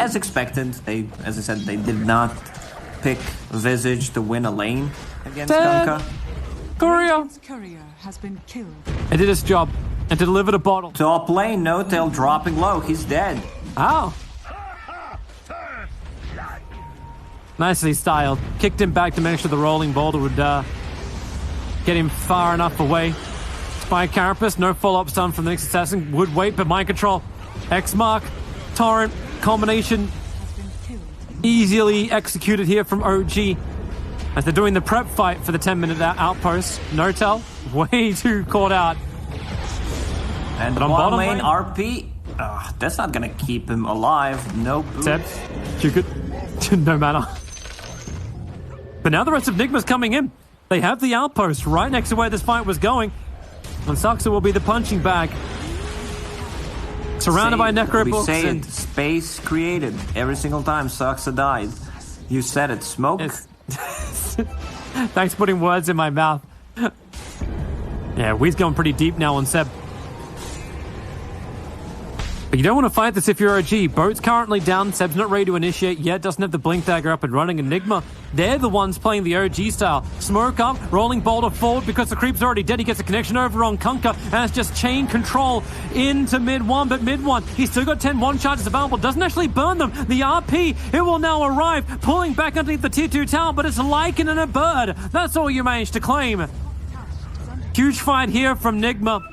as expected, as I said, they did not pick Visage to win a lane against Kunkka. Courier has been killed. It did its job and delivered a bottle. Top lane, No-Tail dropping low. He's dead. Ow. Nicely styled. Kicked him back to make sure the rolling boulder would get him far enough away. Spy Carapace, no follow-up stun from the next assassin. Would wait, but mind control. X-Mark, Torrent, combination easily executed here from OG. As they're doing the prep fight for the 10-minute outpost. No-Tail, way too caught out. And on bottom lane, RP. That's not gonna keep him alive. Nope. Seb, you could. No matter. But now the rest of NIGMA's coming in. They have the outpost right next to where this fight was going. And Saxa will be the punching bag. Surrounded by necro books. We say it, space created every single time Saxa died. You said it, smoke. Thanks for putting words in my mouth. Yeah, we's going pretty deep now on Seb. But you don't want to fight this if you're OG. Boat's currently down. Seb's not ready to initiate yet. Doesn't have the Blink Dagger up and running. And NIGMA, they're the ones playing the OG style. Smoke up, rolling boulder forward because the creep's already dead. He gets a connection over on Kunkka. And it's just chain control into mid one. But mid one, he's still got 10 one charges available. Doesn't actually burn them. The RP, it will now arrive. Pulling back underneath the tier 2 tower. But it's Lycan and a bird. That's all you managed to claim. Huge fight here from NIGMA.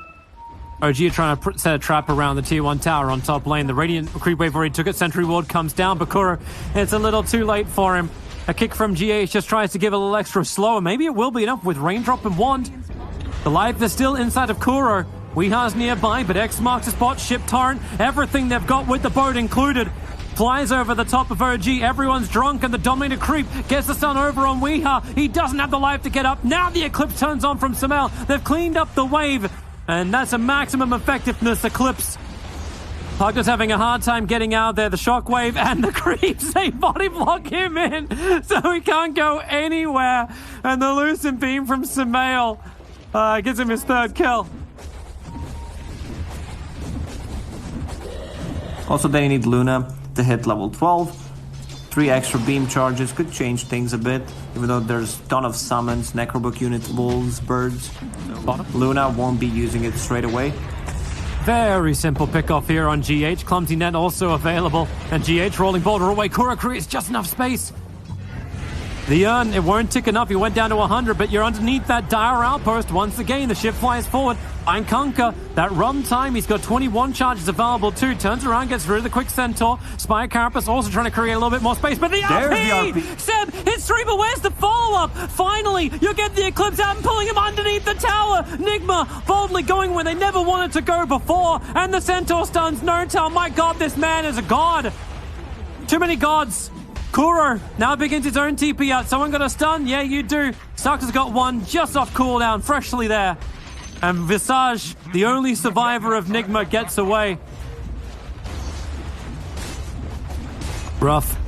OG are trying to set a trap around the tier 1 tower on top lane. The Radiant creep wave already took it. Sentry ward comes down. Bakura, it's a little too late for him. A kick from GH just tries to give a little extra slow. And maybe it will be enough with Raindrop and Wand. The life is still inside of Kuro. Weeha's nearby, but X marks the spot. Ship Torrent, everything they've got with the boat included. Flies over the top of OG. Everyone's drunk, and the Dominator creep gets the stun over on Weeha. He doesn't have the life to get up. Now the Eclipse turns on from Samel. They've cleaned up the wave. And that's a maximum effectiveness Eclipse. Pugner's having a hard time getting out there. The Shockwave and the creeps, they body block him in. So he can't go anywhere. And the Lucent Beam from Samael gives him his 3rd kill. Also, they need Luna to hit level 12. 3 extra beam charges could change things a bit, even though there's a ton of summons, Necrobook units, wolves, birds. So Luna won't be using it straight away. Very simple pick-off here on GH. Clumsy Net also available. And GH rolling boulder away. Kura creates just enough space. The urn, it won't tick enough. He went down to 100, but you're underneath that dire outpost. Once again, the ship flies forward. And Kunkka, that run time, he's got 21 charges available too. Turns around, gets rid of the quick centaur. Spy Carapace also trying to create a little bit more space. But the RP! Seb, hits 3, but where's the follow-up? Finally, you get the Eclipse out and pulling him underneath the tower. NIGMA boldly going where they never wanted to go before. And the centaur stuns No-Tail. My God, this man is a god. Too many gods. Kuro now begins his own TP out. Someone got a stun? Yeah, you do. Starks has got one just off cooldown, freshly there. And Visage, the only survivor of NIGMA, gets away. Rough.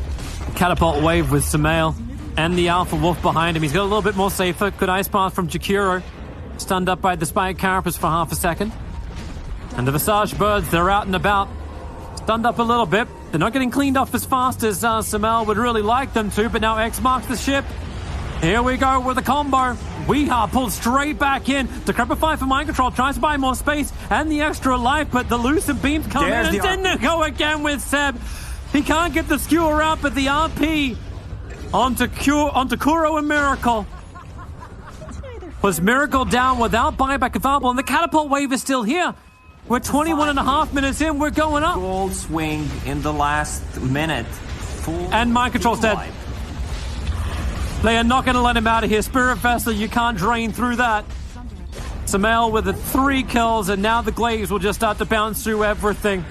Catapult wave with Samael and the Alpha Wolf behind him. He's got a little bit more safer. Good Ice Path from Jakiro. Stunned up by the Spike Carapace for half a second. And the Visage birds, they're out and about. Stunned up a little bit. They're not getting cleaned off as fast as Samael would really like them to, but now X marks the ship. Here we go with the combo. Weeha pulled straight back in. Decrepify for mind control, tries to buy more space and the extra life, but the Lucent Beams come in and didn't go again with Seb. He can't get the skewer out, but the RP onto Kuro and Miracle. Was Miracle down without buyback available, and the catapult wave is still here. We're 21.5 minutes in, we're going up. Gold swing in the last minute. And mind control's dead. They are not going to let him out of here. Spirit Vessel, you can't drain through that. Samael with the 3 kills, and now the Glaives will just start to bounce through everything.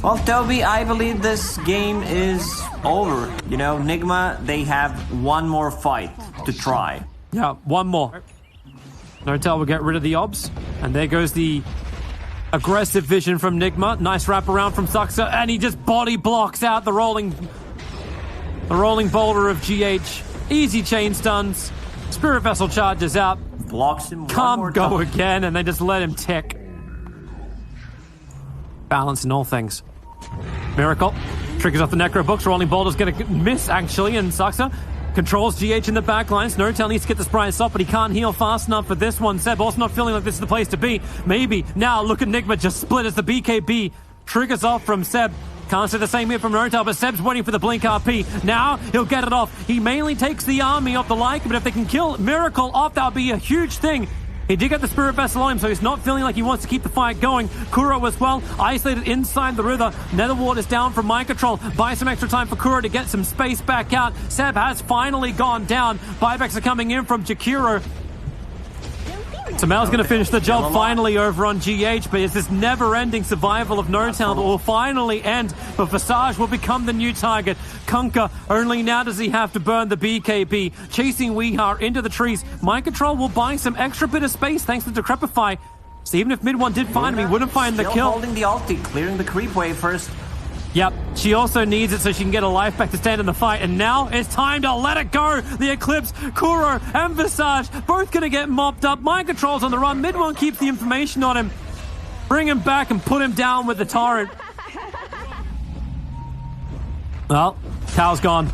Well, Toby, I believe this game is over. You know, NIGMA, they have one more fight to try. Yeah, one more. No-Tail will get rid of the obs, and there goes the aggressive vision from NIGMA. Nice wraparound from Saxa, and he just body blocks out the rolling boulder of GH. Easy chain stuns. Spirit Vessel charges out. Blocks him. Can't go again, and they just let him tick. Balance in all things. Miracle triggers off the Necro Books. Rolling Boulder's going to miss, actually, and Suxa controls GH in the back line. Snowtail needs to get the Sprite stop, but he can't heal fast enough for this one. Seb also not feeling like this is the place to be. Maybe. Now, look at NIGMA just split as the BKB triggers off from Seb. Can't say the same here from Nortel, but Seb's waiting for the Blink RP. Now, he'll get it off. He mainly takes the army off the like, but if they can kill Miracle off, that'll be a huge thing. He did get the Spirit Vessel on him, so he's not feeling like he wants to keep the fight going. Kuro as well, isolated inside the river. Netherward is down from Mind Control. Buy some extra time for Kuro to get some space back out. Seb has finally gone down. Buybacks are coming in from Jakiro. Samel's going to finish the job finally over on GH, but it's this never-ending survival of Nortel that will finally end, but Visage will become the new target. Kunkka, only now does he have to burn the BKB. Chasing Weehar into the trees. Mind Control will buy some extra bit of space thanks to Decrepify. So even if mid one did find him, he wouldn't find the kill. Holding the ulti, clearing the creep wave first. Yep, she also needs it so she can get a life back to stand in the fight. And now it's time to let it go. The Eclipse, Kuro, and Visage both going to get mopped up. Mind Control's on the run. Mid one keeps the information on him. Bring him back and put him down with the torrent. Well, Tao's gone.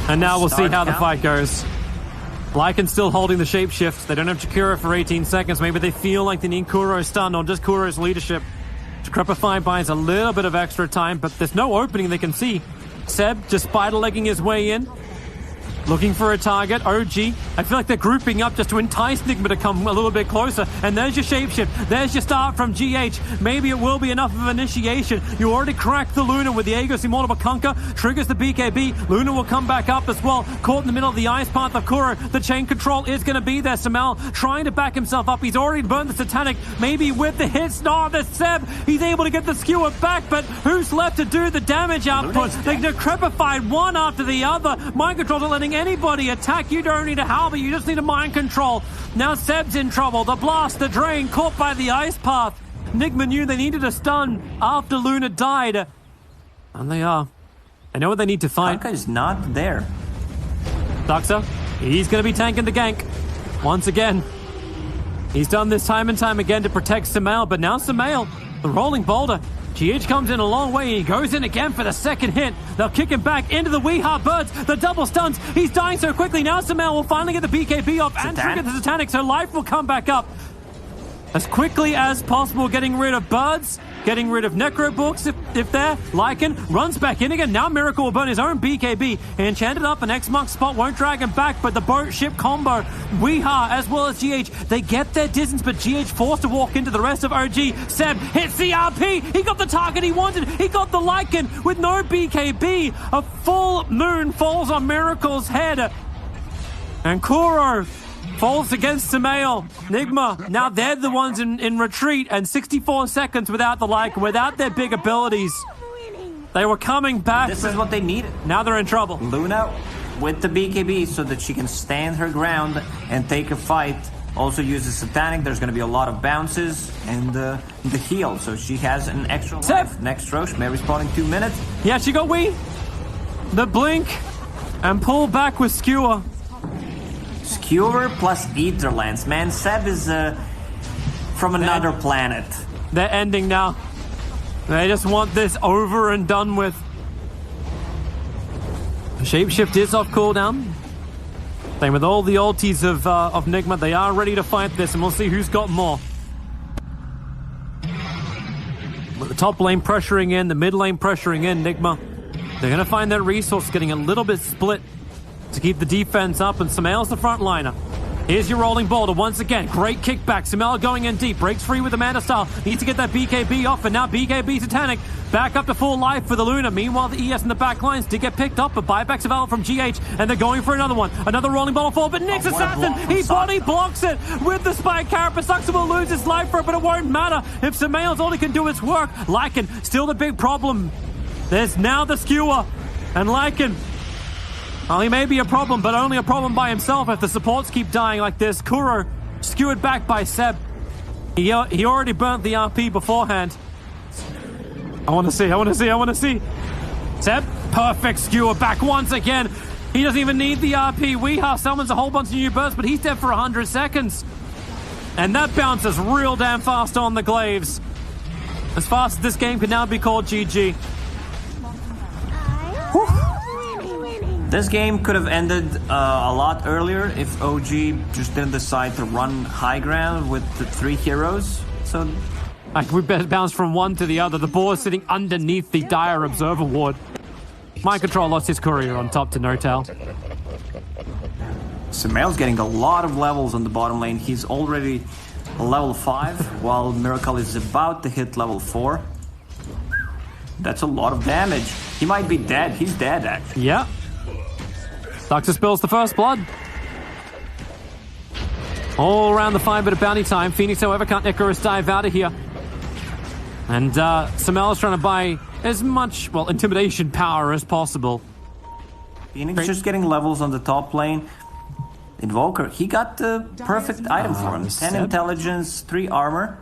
And now we'll see how the fight goes. Lycan's still holding the shapeshift. They don't have Jakiro for 18 seconds. Maybe they feel like they need Kuro's stun or just Kuro's leadership. Decrepify buys a little bit of extra time, but there's no opening they can see. Seb just spider-legging his way in. Looking for a target. OG. I feel like they're grouping up just to entice NIGMA to come a little bit closer. And there's your shapeshift. There's your start from GH. Maybe it will be enough of an initiation. You already cracked the Luna with the Aegis Immortal Kunkka. Triggers the BKB. Luna will come back up as well. Caught in the middle of the ice path of Kuro. The chain control is going to be there. Samel trying to back himself up. He's already burned the Satanic. Maybe with the hits. No, there's Seb. He's able to get the skewer back, but who's left to do the damage output? They decrepified one after the other. Mind Control not letting anybody attack. You don't need a halberd, you just need a Mind Control. Now Seb's in trouble. The blast, the drain, caught by the ice path. NIGMA knew they needed a stun after Luna died. And they are. They know what they need to fight. Kunkka is not there. Suxa, he's going to be tanking the gank. Once again. He's done this time and time again to protect Samel, but now Samel, the rolling boulder. GH comes in a long way. He goes in again for the second hit. They'll kick him back into the Weehar birds. The double stuns. He's dying so quickly. Now Samel will finally get the BKB off and trigger the Satanic, so life will come back up. As quickly as possible, getting rid of birds, getting rid of Necro Books if they're. Lycan runs back in again. Now Miracle will burn his own BKB. Enchanted up, an X-Mark spot won't drag him back, but the boat ship combo, Weehar as well as GH, they get their distance, but GH forced to walk into the rest of OG. Seb hits the RP. He got the target he wanted. He got the Lycan with no BKB. A full moon falls on Miracle's head. And Kuro falls against Samael. NIGMA, now they're the ones in retreat, and 64 seconds without the like, without their big abilities. They were coming back. This is what they needed. Now they're in trouble. Luna with the BKB so that she can stand her ground and take a fight. Also uses Satanic. There's going to be a lot of bounces and the heal, so she has an extra life. Next Roche may respawn in 2 minutes. Yeah, she got the blink and pull back with Skewer. Skewer plus Etherlands. Man, Seb is from another planet. They're ending now. They just want this over and done with. Shapeshift is off cooldown. Same with all the ultis of NIGMA. They are ready to fight this, and we'll see who's got more. With the top lane pressuring in, the mid lane pressuring in, NIGMA, they're going to find their resource getting a little bit split to keep the defense up, and Samael's the front liner. Here's your rolling boulder once again. Great kickback. Samel going in deep. Breaks free with the Mana Style. Needs to get that BKB off, and now BKB Satanic back up to full life for the Luna. Meanwhile, the ES in the back lines did get picked up, but buybacks available from GH, and they're going for another one. Another rolling boulder fall, but Nyx Assassin, he body blocks it with the Spike Carapace. Suxa will lose his life for it, but it won't matter if Samael's all he can do is work. Lycan, still the big problem. There's now the Skewer, and Lycan, well, he may be a problem, but only a problem by himself if the supports keep dying like this. Kuro skewered back by Seb. He already burnt the RP beforehand. I want to see. Seb, perfect skewer back once again. He doesn't even need the RP. Weehar summons a whole bunch of new bursts, but he's dead for 100 seconds. And that bounces real damn fast on the glaives. As fast as this game can now be called GG. This game could have ended a lot earlier if OG just didn't decide to run high ground with the 3 heroes. So Like, we bounced from one to the other. The ball is sitting underneath the Dire Observer ward. Mind Control lost his courier on top to No-Tail. Sumail's getting a lot of levels on the bottom lane. He's already level 5, while MiRACL is about to hit level 4. That's a lot of damage. He might be dead. He's dead, actually. Yeah. Suxer spills the first blood. All around the 5-bit of bounty time. Phoenix, however, can't Icarus dive out of here. And Sumail is trying to buy as much, well, intimidation power as possible. Phoenix just getting levels on the top lane. Invoker, he got the perfect item for him. 10 intelligence, 3 armor.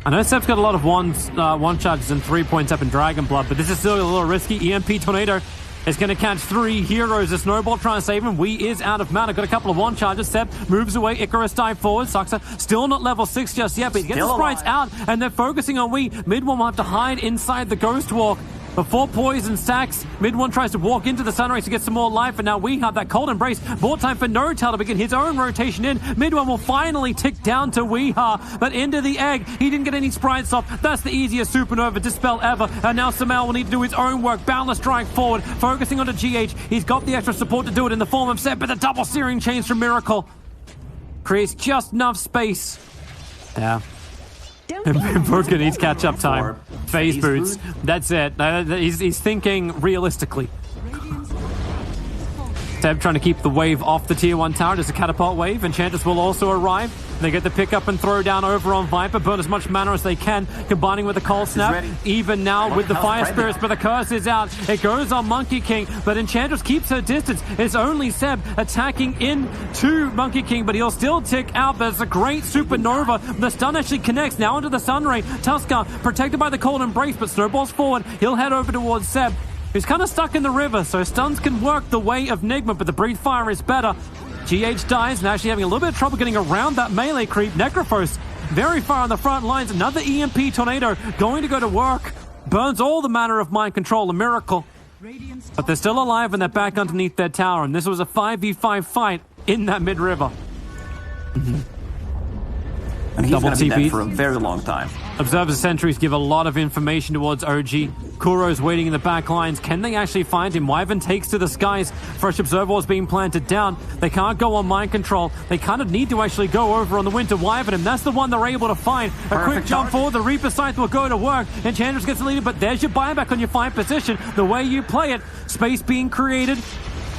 I know Seb's got a lot of one charges and 3 points up in Dragon Blood, but this is still a little risky. EMP Tornado is going to catch 3 heroes. A Snowball trying to save him. Wee is out of mana. Got a couple of one charges. Seb moves away. Icarus dive forward. Suxer still not level 6 just yet, but he gets the sprites out, and they're focusing on Wee. Mid one will have to hide inside the Ghost Walk. Before Poison stacks, Mid one tries to walk into the Sunrays to get some more life, and now we have that Cold Embrace. More time for No-Tail to begin his own rotation in. Mid one will finally tick down to Weeha, but into the egg. He didn't get any sprites off. That's the easiest Supernova Dispel ever, and now Sumail will need to do his own work. Boundless Strike forward, focusing onto GH. He's got the extra support to do it in the form of Seb, but the double Searing Chains from MiRACL creates just enough space. Yeah. Invoker needs catch-up time. Phase boots. That's it. He's thinking realistically. Seb trying to keep the wave off the tier 1 tower. There's a catapult wave. Enchantress will also arrive. They get the pick up and throw down over on Viper. Burn as much mana as they can, combining with the Cold Snap. Even now with the Fire Spirits, but the curse is out. It goes on Monkey King, but Enchantress keeps her distance. It's only Seb attacking into Monkey King, but he'll still tick out. There's a great Supernova. The stun actually connects now into the Sunray. Tuskar protected by the Cold Embrace, but Snowball's forward. He'll head over towards Seb, who's kind of stuck in the river, so stuns can work the way of NIGMA, but the Breathe Fire is better. GH dies and actually having a little bit of trouble getting around that melee creep. Necrophos very far on the front lines. Another EMP Tornado going to go to work. Burns all the mana of Mind Control, a MiRACL. But they're still alive and they're back underneath their tower, and this was a 5v5 fight in that mid-river. And he's going to be dead for a very long time. Observer sentries give a lot of information towards OG. Kuro's waiting in the back lines. Can they actually find him? Wyvern takes to the skies. Fresh Observer is being planted down. They can't go on Mind Control. They kind of need to actually go over on the Winter Wyvern, and that's the one they're able to find. A quick jump forward. The Reaper Scythe will go to work. Enchantress gets the lead, but there's your buyback on your 5 position. The way you play it. Space being created.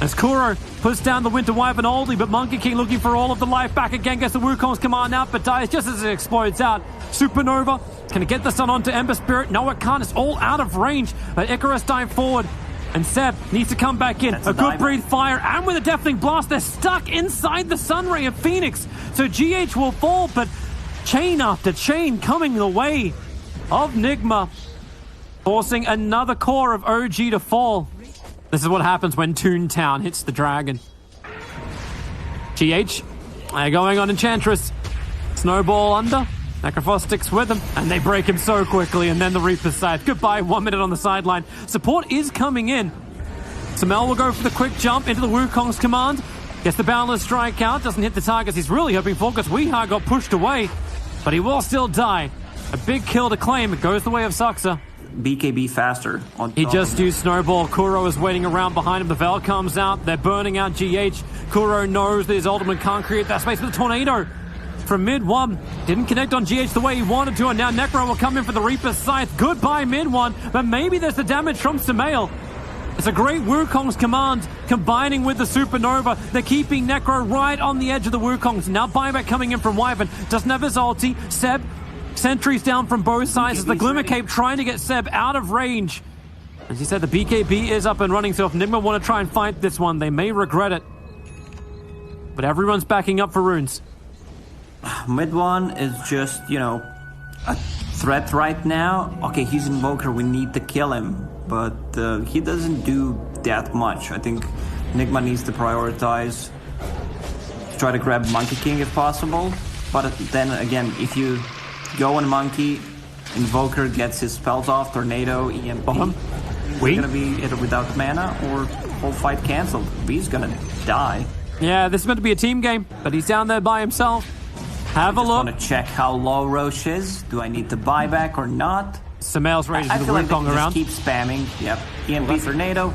As Kuro puts down the Winter Wyvern oldie, but Monkey King looking for all of the life back again. Gets the Wukong's command out, but dies just as it explodes out. Supernova, can it get the stun onto Ember Spirit? No, it can't. It's all out of range. But Icarus dive forward, and Seb needs to come back in. A good Breathe Fire, and with a Deafening Blast, they're stuck inside the Sunray of Phoenix. So GH will fall, but chain after chain coming the way of NIGMA, forcing another core of OG to fall. This is what happens when Toontown hits the dragon. GH, they're going on Enchantress. Snowball under. Necrophos sticks with him, and they break him so quickly, and then the Reaper's Scythe. Goodbye, 1 minute on the sideline. Support is coming in. Sumail will go for the quick jump into the Wukong's command. Gets the Boundless Strike out. Doesn't hit the targets he's really hoping for, because Weeha got pushed away. But he will still die. A big kill to claim. It goes the way of Suxer. BKB faster. He just used Snowball. Kuro is waiting around behind him. The Veil comes out. They're burning out GH. Kuro knows that his ultimate can't create that space with the Tornado. From mid one, didn't connect on GH the way he wanted to, and now Necro will come in for the Reaper's Scythe. Goodbye mid one, but maybe there's the damage from Sumail. It's a great Wukong's command combining with the Supernova. They're keeping Necro right on the edge of the Wukongs. Now buyback coming in from Wyvern. Doesn't have his ulti. Seb, sentries down from both sides as the Glimmer Cape trying to get Seb out of range. As he said, the BKB is up and running, so if NIGMA want to try and fight this one, they may regret it. But everyone's backing up for runes. Mid one is just, you know, a threat right now. Okay, he's Invoker, we need to kill him. But he doesn't do that much. I think NIGMA needs to prioritize, try to grab Monkey King if possible. But then again, if you go on Monkey. Invoker gets his spells off. Tornado, EMP. We're gonna be either without mana or whole fight cancelled. V's gonna die. Yeah, this is meant to be a team game, but he's down there by himself. Have a look. I want to check how low Roche is. Do I need to buy back or not? Samael's ready to I do the feel like they Wukong can around. just keep spamming. Yep. EMP Tornado.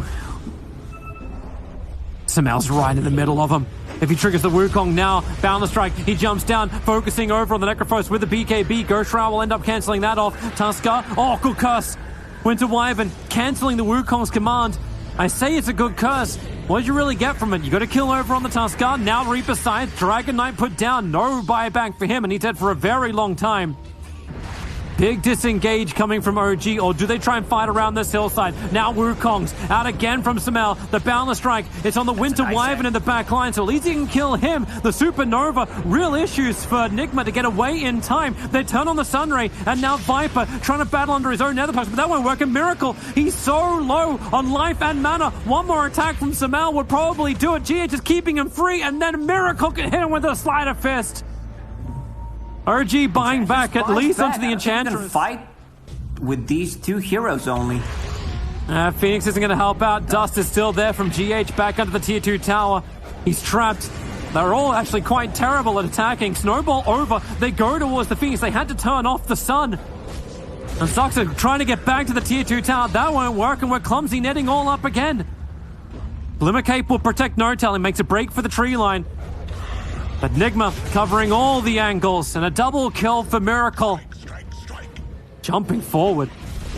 Samael's right in the middle of him. If he triggers the Wukong now, Boundless Strike, he jumps down, focusing over on the Necrophos with the BKB. Ghost Shroud will end up cancelling that off. Tusker, oh, good curse. Winter Wyvern cancelling the Wukong's command. I say it's a good curse. What did you really get from it? You got to kill over on the Tusker. Now Reaper side, Dragon Knight put down. No buyback for him, and he's dead for a very long time. Big disengage coming from OG, or do they try and fight around this hillside? Now Wukong's out again from Samael. The Boundless Strike, it's on the Winter Wyvern in the back line, so at least he can kill him. The Supernova, real issues for NIGMA to get away in time. They turn on the Sunray, and now Viper trying to battle under his own Nether Post, but that won't work. A Miracle, he's so low on life and mana. One more attack from Samael would probably do it. GH is keeping him free, and then Miracle can hit him with a Slider Fist. OG buying back at least onto the Enchantress. Fight with these two heroes only. Phoenix isn't going to help out. Dust is still there from GH back under the tier 2 tower. He's trapped. They're all actually quite terrible at attacking. Snowball over. They go towards the Phoenix. They had to turn off the sun. And Soxa trying to get back to the tier 2 tower. That won't work, and we're clumsy netting all up again. Glimmer Cape will protect Notel. He makes a break for the tree line. But NIGMA covering all the angles, and a double kill for Miracle. Jumping forward.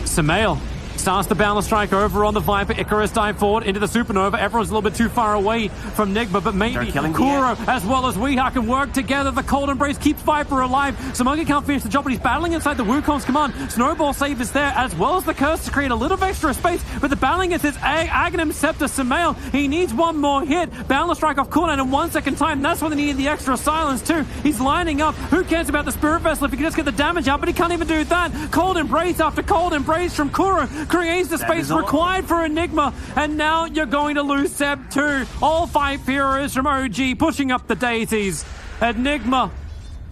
Samael starts the Boundless Strike over on the Viper. Icarus dive forward into the Supernova. Everyone's a little bit too far away from NIGMA, but maybe Kuro as well as Weeha can work together. The Cold Embrace keeps Viper alive. Samogi can't finish the job, but he's battling inside the Wukong's command. Snowball save is there, as well as the curse to create a little bit extra space, but the battling is his Aghanim Scepter. Samael, he needs one more hit. Boundless Strike off cooldown in 1 second time. That's when they needed the extra silence too. He's lining up. Who cares about the Spirit Vessel if he can just get the damage out, but he can't even do that. Cold Embrace after Cold Embrace from Kuro creates the space required for Enigma, and now you're going to lose Seb too. All 5 heroes from OG pushing up the daisies. Enigma,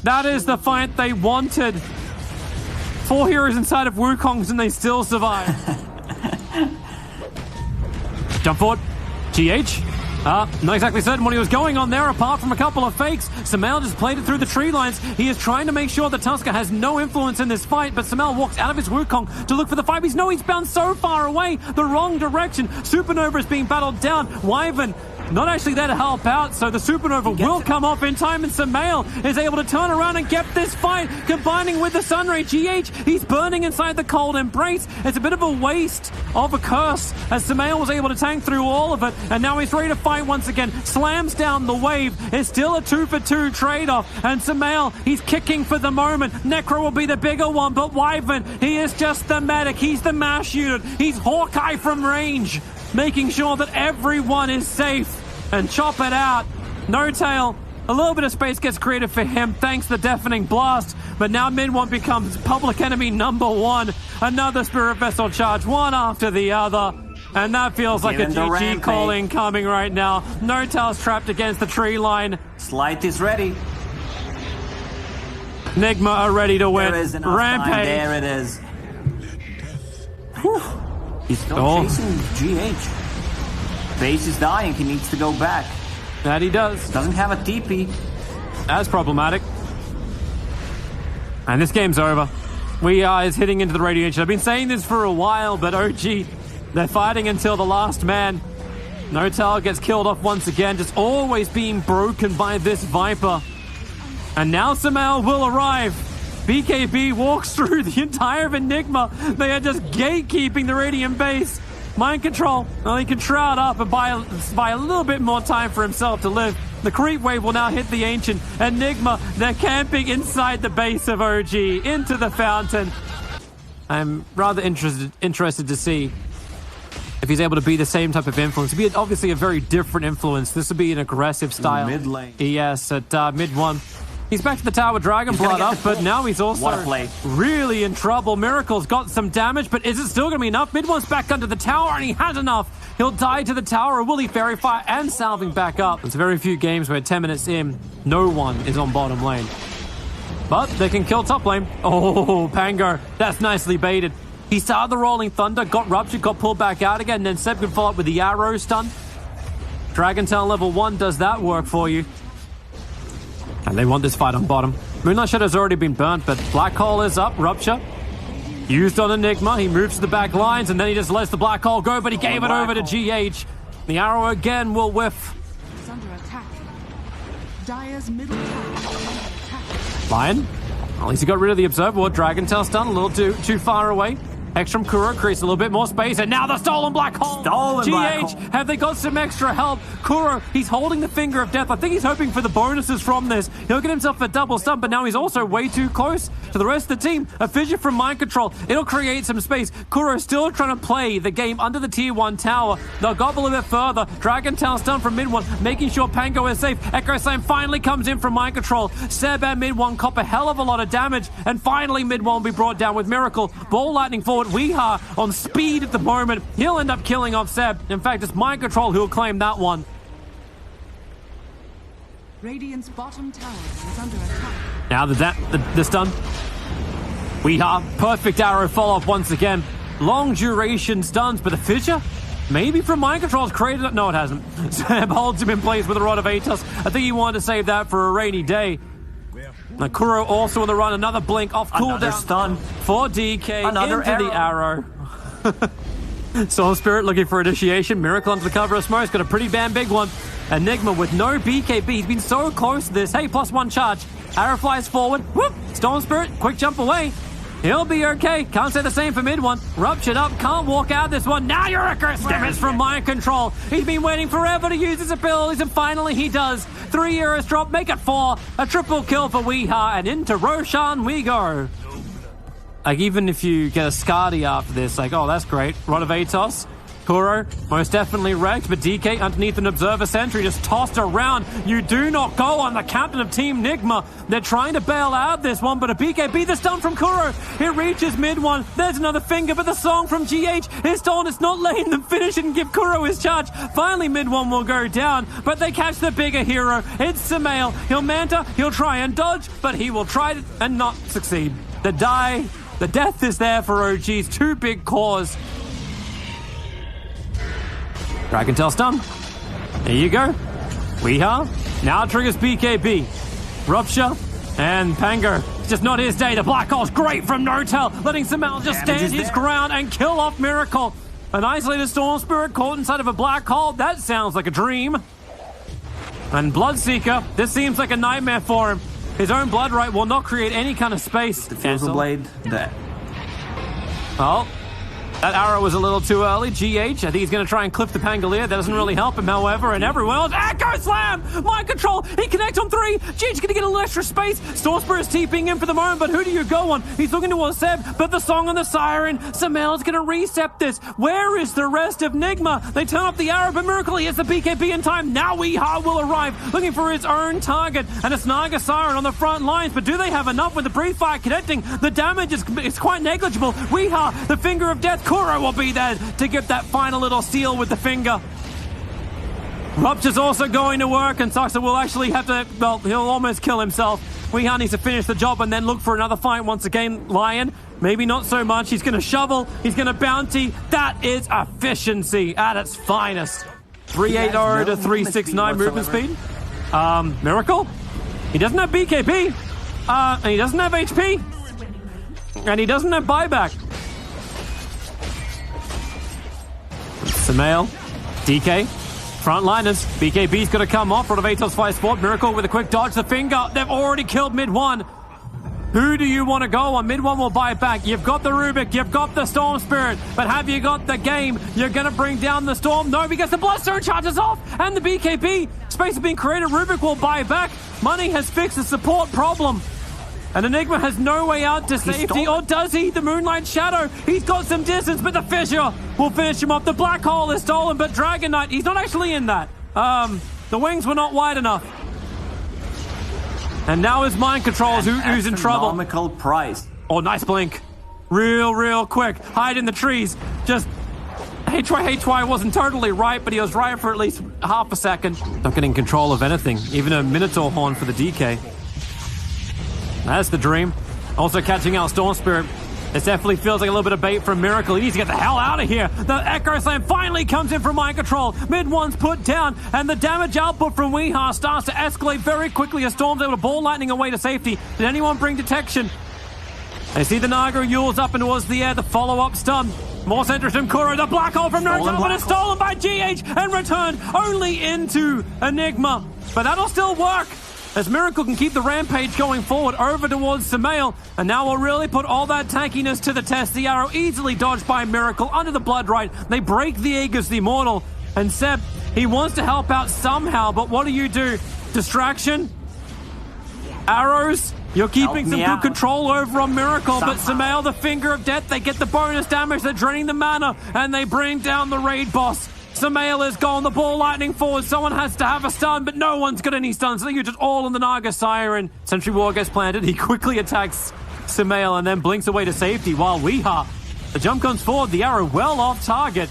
that is the fight they wanted. 4 heroes inside of Wukong's and they still survive. Jump forward. GH. Not exactly certain what he was going on there, apart from a couple of fakes. Samael just played it through the tree lines. He is trying to make sure that Tusker has no influence in this fight, but Samael walks out of his Wukong to look for the fight. He's bounced so far away, the wrong direction. Supernova is being battled down. Wyvern not actually there to help out, so the Supernova will come off in time, and Samael is able to turn around and get this fight, combining with the Sunray. GH, he's burning inside the Cold Embrace. It's a bit of a waste of a curse, as Samael was able to tank through all of it, and now he's ready to fight once again. Slams down the wave. It's still a 2-for-2 trade-off, and Samael, he's kicking for the moment. Necro will be the bigger one, but Wyvern, he is just the medic. He's the MASH unit. He's Hawkeye from range, making sure that everyone is safe. And chop it out. No tail. A little bit of space gets created for him thanks to the deafening blast. But now Mid-1 becomes public enemy number 1. Another Spirit Vessel charge, one after the other. And that feels like a GG calling coming right now. No tail's trapped against the tree line. Slight is ready. NIGMA are ready to win. There is enough Rampage. time. There it is. Whew. He's still chasing GH. Base is dying. He needs to go back. That he does. Doesn't have a TP. That's problematic. And this game's over. We are hitting into the radiation. I've been saying this for a while, but OG, they're fighting until the last man. Notal gets killed off once again, just always being broken by this Viper. And now Samael will arrive. BKB walks through the entire Enigma. They are just gatekeeping the Radiant base. Mind control. Well, he can shroud up and buy a little bit more time for himself to live. The creep wave will now hit the Ancient. Enigma, they're camping inside the base of OG, into the fountain. I'm rather interested to see if he's able to be the same type of influence. It'd be obviously a very different influence. This would be an aggressive style. Mid lane. Yes, at Mid-1. He's back to the tower, Dragon Blood up, but now he's also really in trouble. Miracle's got some damage, but is it still going to be enough? Mid-1's back under the tower, and he has enough. He'll die to the tower, or will he Fairy Fire and salving back up? There's very few games where 10 minutes in, no one is on bottom lane. but they can kill top lane. Oh, Pango, that's nicely baited. He started the Rolling Thunder, got ruptured, got pulled back out again, and then Seb can follow up with the arrow stun. Dragon Tail level 1 does that work for you. And they want this fight on bottom. Moonlight Shadow's already been burnt, but Black Hole is up, Rupture. Used on Enigma, he moves to the back lines, and then he just lets the Black Hole go, but he gave it over to GH. The arrow again will whiff. It's under attack. Dire's middle tower is under attack. Lion. At least he got rid of the Observer. Dragon Tail stun, a little too far away. Hextrum Kuro creates a little bit more space, and now the stolen Black Hole. GH, have they got some extra help? Kuro, he's holding the finger of death. I think he's hoping for the bonuses from this. He'll get himself a double stun, but now he's also way too close to the rest of the team. A fissure from mind control. It'll create some space. Kuro still trying to play the game under the tier 1 tower. They'll gobble a bit further. Dragon Tail stun from mid 1, making sure Pango is safe. Echo Slam finally comes in from mind control. Seb and mid 1 cop a hell of a lot of damage, and finally mid 1 will be brought down with Miracle. Ball lightning forward. Weeha on speed at the moment. He'll end up killing off Seb. In fact, it's mind control who'll claim that one. Radiant's bottom tower is under attack. Now the stun. Weeha, perfect arrow follow-up once again. Long duration stuns, but the fissure? Maybe from mind control's created it. No, it hasn't. Seb holds him in place with a Rod of Atos. I think he wanted to save that for a rainy day. Now Kuro also on the run, another blink off cooldown stun for DK another into the arrow. Soul Spirit looking for initiation. Miracle under the cover of smoke's got a pretty damn big one. Enigma with no BKB. He's been so close to this. Hey, +1 charge. Arrow flies forward. Whoop! Storm Spirit, quick jump away. He'll be okay. Can't say the same for mid 1. Ruptured up, can't walk out this one. Now you're a stimulus from mind control. He's been waiting forever to use his abilities, and finally he does. 3 arrows drop, make it 4. A triple kill for Weeha, and into Roshan we go. Like, even if you get a Skadi after this, like, oh, that's great. Rod of Atos. Kuro, most definitely wrecked, but DK underneath an Observer Sentry just tossed around. You do not go on the captain of Team NIGMA. They're trying to bail out this one, but a BKB, the stun from Kuro. It reaches mid 1. There's another finger, but the song from GH is stolen. It's not letting them finish it and give Kuro his charge. Finally, mid 1 will go down, but they catch the bigger hero. It's Samael. He'll Manta, he'll try and dodge, but he will try it and not succeed. The death is there for OG's 2 big cores. Dragon Tail stun. There you go. Weeha now triggers BKB. Rupture and Pango. It's just not his day. The Black Hole's great from No-Tail, letting Samael just stand his ground and kill off Miracle. An isolated Storm Spirit caught inside of a Black Hole. That sounds like a dream. And Bloodseeker, this seems like a nightmare for him. His own blood right will not create any kind of space. The Fusel Blade, that. Oh. That arrow was a little too early. GH, I think he's going to try and clip the Pangolier. That doesn't really help him, however. And everyone else, Echo Slam! Mind control! He connects on 3. GH going to get a little extra space. Storm Spirit's TPing in for the moment, but who do you go on? He's looking towards Seb, but the song on the siren. Samael's going to reset this. Where is the rest of NIGMA? They turn up the arrow, but Miracle, he has the BKB in time. Now Weeha will arrive, looking for his own target. And it's Naga Siren on the front lines, but do they have enough with the Breathe Fire connecting? The damage is quite negligible. Weeha, the finger of death. Kuro will be there to get that final little seal with the finger. Rupture's also going to work, and Saxa will actually have to, well, he'll almost kill himself. Weeha needs to finish the job and then look for another fight once again. Lion, maybe not so much. He's going to shovel. He's going to bounty. That is efficiency at its finest. 380 to 369 movement speed. Miracle? He doesn't have BKB. And he doesn't have HP. And he doesn't have buyback. Samael, DK, frontliners. BKB's got to come off. Rod of Atos fires sport. Miracle with a quick dodge. The finger. They've already killed mid 1. Who do you want to go on? Mid 1 will buy it back. You've got the Rubik. You've got the Storm Spirit. But have you got the game? You're going to bring down the Storm? No, because the Bloodstone charges off. And the BKB. Space has been created. Rubik will buy it back. Money has fixed the support problem. And Enigma has no way out to safety, or does he? The Moonlight Shadow, he's got some distance, but the Fissure will finish him off. The Black Hole is stolen, but Dragon Knight, he's not actually in that. The wings were not wide enough. And now his mind controls who's in trouble. Astronomical price. Oh, nice blink. Real quick. Hide in the trees. Just... HY wasn't totally right, but he was right for at least half a second. Not getting control of anything. Even a Minotaur Horn for the DK. That's the dream. Also catching out Storm Spirit. This definitely feels like a little bit of bait from Miracle. He needs to get the hell out of here. The Echo Slam finally comes in from Mind Control. Mid one's put down, and the damage output from Weeha starts to escalate very quickly as Storm's able to ball lightning away to safety. Did anyone bring detection? They see the Naga Yules up and towards the air. The follow-up stun. More centers from Kuro. The black hole from Nurgle, but it's stolen by GH and returned only into Enigma. But that'll still work, as Miracle can keep the rampage going forward over towards Sumail, and now we'll really put all that tankiness to the test. The arrow easily dodged by Miracle under the Blood Right. They break the Aegis, the Immortal, and Seb, he wants to help out somehow, but what do? Distraction? Arrows? You're keeping some good control over on Miracle, but Sumail, the Finger of Death, they get the bonus damage, they're draining the mana, and they bring down the raid boss. Sumail is gone, the ball lightning forward, someone has to have a stun, but no one's got any stuns, so you're just all on the Naga Siren. Sentry Ward gets planted, he quickly attacks Sumail and then blinks away to safety, while Weeha, the jump comes forward, the arrow well off target,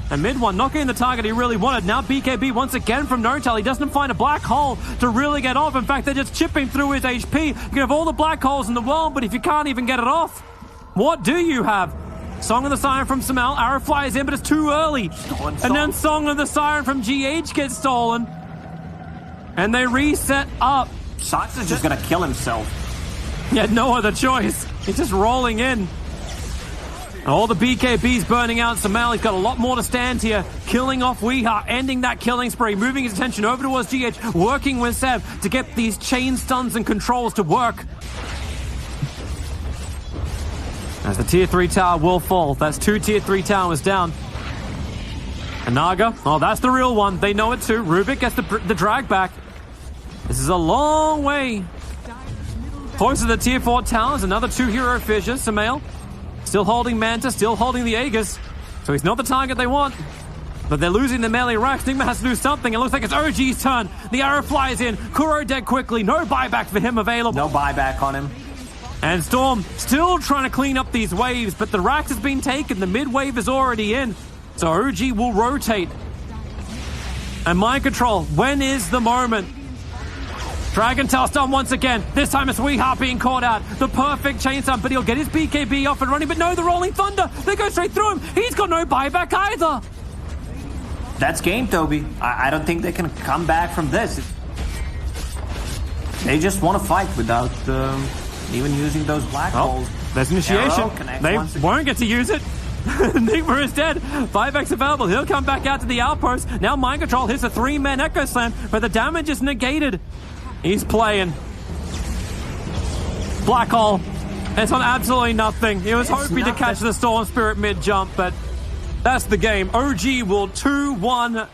and mid one not getting the target he really wanted. Now BKB once again from Notel, he doesn't find a black hole to really get off, in fact they're just chipping through his HP. You can have all the black holes in the world, but if you can't even get it off, what do you have? Song of the Siren from Sumail, arrow flies in, but it's too early. And then Song of the Siren from GH gets stolen. And they reset up. Sox is just gonna kill himself. He had no other choice. He's just rolling in. And all the BKBs burning out Sumail. He's got a lot more to stand here. Killing off Weeha, ending that killing spree, moving his attention over towards GH, working with Seb to get these chain stuns and controls to work. As the tier 3 tower will fall. That's 2 tier 3 towers down. And Naga, oh, that's the real one. They know it too. Rubik gets the drag back. This is a long way. Close to the tier 4 towers. Another 2 hero fissures. Sumail still holding Manta, still holding the Aegis. So he's not the target they want. But they're losing the melee racks. NIGMA has to do something. It looks like it's OG's turn. The arrow flies in. Kuro dead quickly. No buyback for him available. No buyback on him. And Storm still trying to clean up these waves, but the rack has been taken. The mid wave is already in. So OG will rotate. And Mind Control, when is the moment? Dragon Tail stun once again. This time it's Weeha being caught out. The perfect chain stun, but he'll get his BKB off and running. But no, the Rolling Thunder. They go straight through him. He's got no buyback either. That's game, Toby. I don't think they can come back from this. They just want to fight without even using those black holes. There's initiation. They won't get to use it. NIGMA is dead. 5x available. He'll come back out to the outpost. Now Mind Control hits a 3-man Echo Slam, but the damage is negated. He's playing. Black hole. It's on absolutely nothing. He was hoping to catch the Storm Spirit mid-jump, but that's the game. OG will 2-1